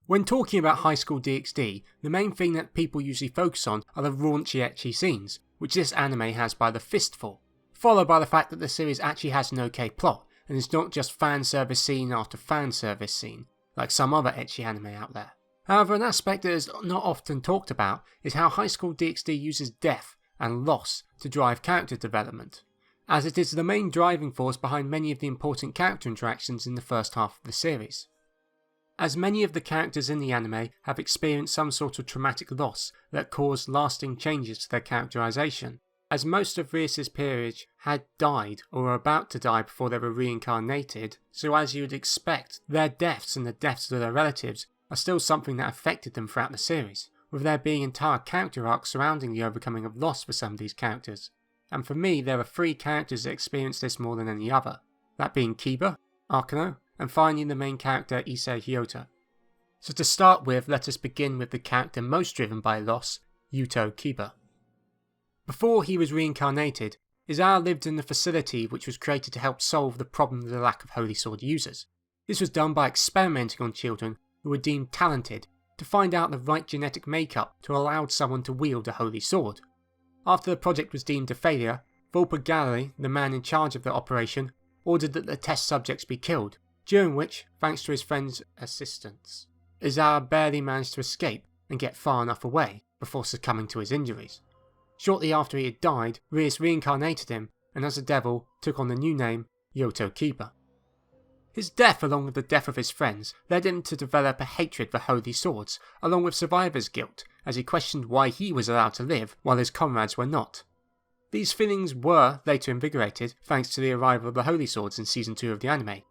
When talking about Highschool DXD, the main thing that people usually focus on are the raunchy ecchi scenes, which this anime has by the fistful, followed by the fact that the series actually has an okay plot, and is not just fan service scene after fan service scene, like some other ecchi anime out there. However, an aspect that is not often talked about is how Highschool DXD uses death and loss to drive character development, as it is the main driving force behind many of the important character interactions in the first half of the series. As many of the characters in the anime have experienced some sort of traumatic loss that caused lasting changes to their characterization, as most of Rias' peerage had died or were about to die before they were reincarnated, so as you would expect, their deaths and the deaths of their relatives are still something that affected them throughout the series, with there being entire character arcs surrounding the overcoming of loss for some of these characters. And for me, there are 3 characters that experience this more than any other, that being Kiba, Akano, and finally the main character Issei Hyota. So to start with, let us begin with the character most driven by loss, Yuto Kiba. Before he was reincarnated, Izawa lived in the facility which was created to help solve the problem of the lack of Holy Sword users. This was done by experimenting on children who were deemed talented to find out the right genetic makeup to allow someone to wield a Holy Sword. After the project was deemed a failure, Volpe Gallery, the man in charge of the operation, ordered that the test subjects be killed, during which, thanks to his friend's assistance, Izawa barely managed to escape and get far enough away before succumbing to his injuries. Shortly after he had died, Rias reincarnated him and as a devil took on the new name Yoto Kiba. His death along with the death of his friends led him to develop a hatred for holy swords along with survivor's guilt as he questioned why he was allowed to live while his comrades were not. These feelings were later invigorated thanks to the arrival of the holy swords in season 2 of the anime,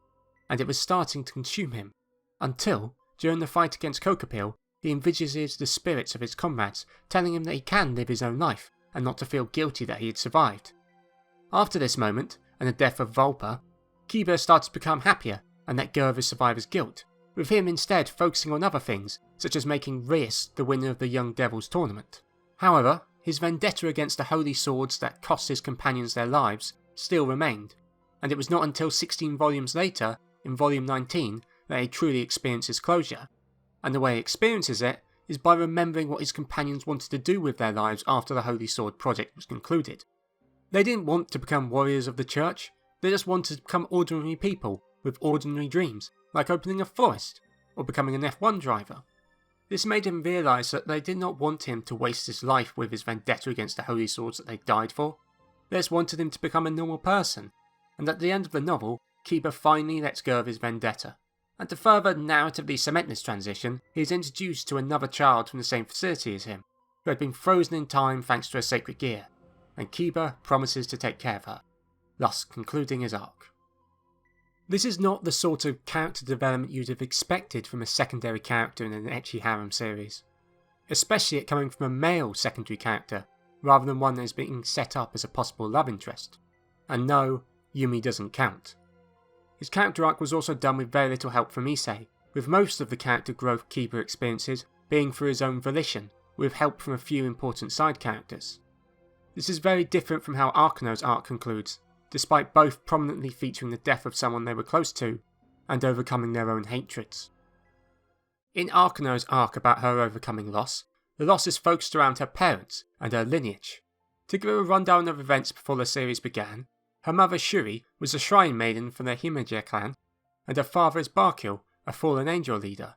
and it was starting to consume him, until, during the fight against Kokopil, he envisages the spirits of his comrades, telling him that he can live his own life, and not to feel guilty that he had survived. After this moment, and the death of Volpe, Kiba started to become happier and let go of his survivor's guilt, with him instead focusing on other things, such as making Rias the winner of the Young Devils tournament. However, his vendetta against the holy swords that cost his companions their lives still remained, and it was not until 16 volumes later, in volume 19, that he truly experiences closure, and the way he experiences it is by remembering what his companions wanted to do with their lives after the Holy Sword project was concluded. They didn't want to become warriors of the church, they just wanted to become ordinary people with ordinary dreams, like opening a florist, or becoming an F1 driver. This made him realise that they did not want him to waste his life with his vendetta against the Holy Swords that they died for, they just wanted him to become a normal person, and at the end of the novel, Kiba finally lets go of his vendetta. And to further narratively cement this transition, he is introduced to another child from the same facility as him, who had been frozen in time thanks to her sacred gear, and Kiba promises to take care of her, thus concluding his arc. This is not the sort of character development you'd have expected from a secondary character in an ecchi harem series, especially it coming from a male secondary character, rather than one that is being set up as a possible love interest. And no, Yumi doesn't count. His character arc was also done with very little help from Issei, with most of the character growth Kiba experiences being through his own volition, with help from a few important side characters. This is very different from how Akano's arc concludes, despite both prominently featuring the death of someone they were close to, and overcoming their own hatreds. In Akano's arc about her overcoming loss, the loss is focused around her parents and her lineage. To give a rundown of events before the series began, her mother Shuri was a shrine maiden from the Himeji clan, and her father is Bakil, a fallen angel leader.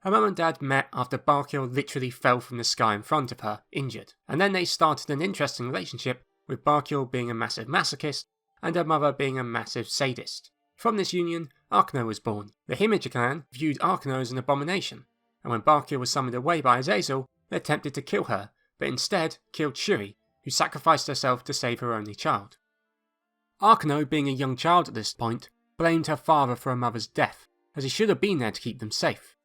Her mum and dad met after Bakil literally fell from the sky in front of her, injured, and then they started an interesting relationship, with Bakil being a massive masochist, and her mother being a massive sadist. From this union, Akano was born. The Himeji clan viewed Akano as an abomination, and when Bakil was summoned away by Azazel, they attempted to kill her, but instead killed Shuri, who sacrificed herself to save her only child. Akano, being a young child at this point, blamed her father for her mother's death, as he should have been there to keep them safe.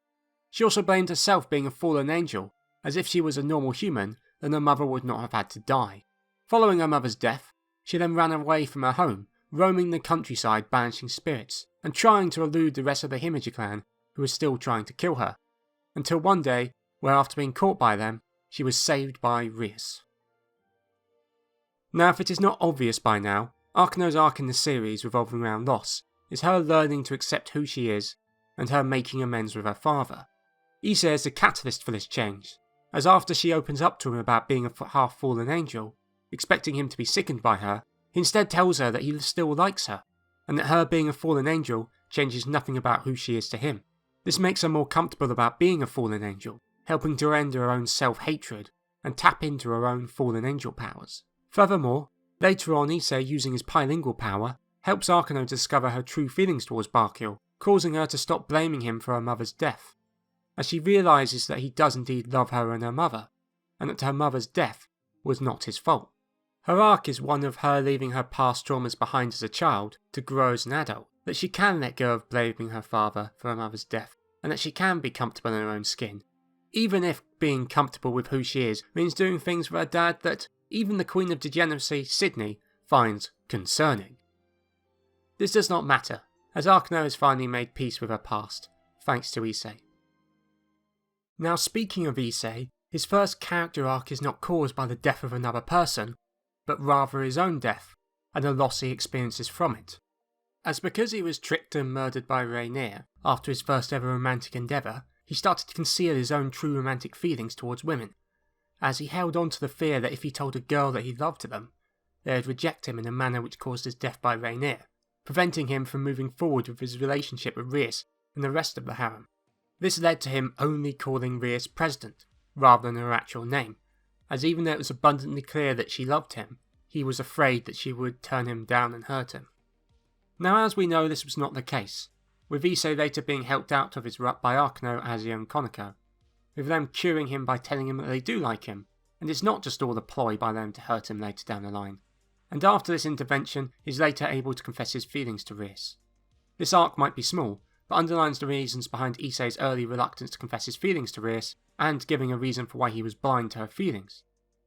She also blamed herself being a fallen angel, as if she was a normal human, then her mother would not have had to die. Following her mother's death, she then ran away from her home, roaming the countryside banishing spirits, and trying to elude the rest of the Himeji clan, who were still trying to kill her, until one day, where after being caught by them, she was saved by Rias. Now if it is not obvious by now, Akano's arc in the series revolving around loss is her learning to accept who she is, and her making amends with her father. Issei is the catalyst for this change, as after she opens up to him about being a half-fallen angel, expecting him to be sickened by her, he instead tells her that he still likes her, and that her being a fallen angel changes nothing about who she is to him. This makes her more comfortable about being a fallen angel, helping to end her own self-hatred and tap into her own fallen angel powers. Furthermore, later on Issei, using his bilingual power, helps Akano discover her true feelings towards Bakil, causing her to stop blaming him for her mother's death, as she realises that he does indeed love her and her mother, and that her mother's death was not his fault. Her arc is one of her leaving her past traumas behind as a child to grow as an adult, that she can let go of blaming her father for her mother's death, and that she can be comfortable in her own skin, even if being comfortable with who she is means doing things for her dad that even the Queen of Degeneracy, Sydney, finds concerning. This does not matter, as Akano has finally made peace with her past, thanks to Issei. Now speaking of Issei, his first character arc is not caused by the death of another person, but rather his own death, and the loss he experiences from it. As because he was tricked and murdered by Rainier after his first ever romantic endeavour, he started to conceal his own true romantic feelings towards women, as he held on to the fear that if he told a girl that he loved them, they would reject him in a manner which caused his death by Rainier, preventing him from moving forward with his relationship with Rias and the rest of the harem. This led to him only calling Rias President, rather than her actual name, as even though it was abundantly clear that she loved him, he was afraid that she would turn him down and hurt him. Now as we know, this was not the case, with Issei later being helped out of his rut by Akano, Azio and Konako, with them curing him by telling him that they do like him, and it's not just all a ploy by them to hurt him later down the line. And after this intervention, he's later able to confess his feelings to Rias. This arc might be small, but underlines the reasons behind Issei's early reluctance to confess his feelings to Rias, and giving a reason for why he was blind to her feelings,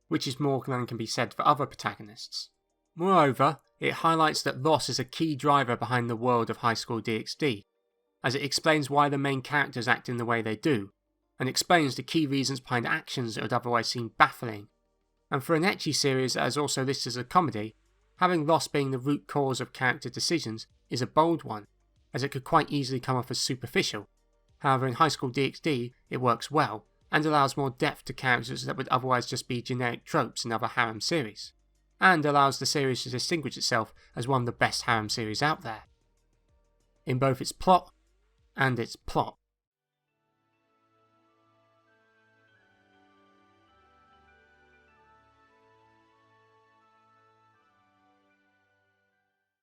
which is more than can be said for other protagonists. Moreover, it highlights that loss is a key driver behind the world of Highschool DXD, as it explains why the main characters act in the way they do, and explains the key reasons behind actions that would otherwise seem baffling. And for an ecchi series that is also listed as a comedy, having loss being the root cause of character decisions is a bold one, as it could quite easily come off as superficial. However, in Highschool DXD, it works well, and allows more depth to characters that would otherwise just be generic tropes in other harem series, and allows the series to distinguish itself as one of the best harem series out there, in both its plot and its plot.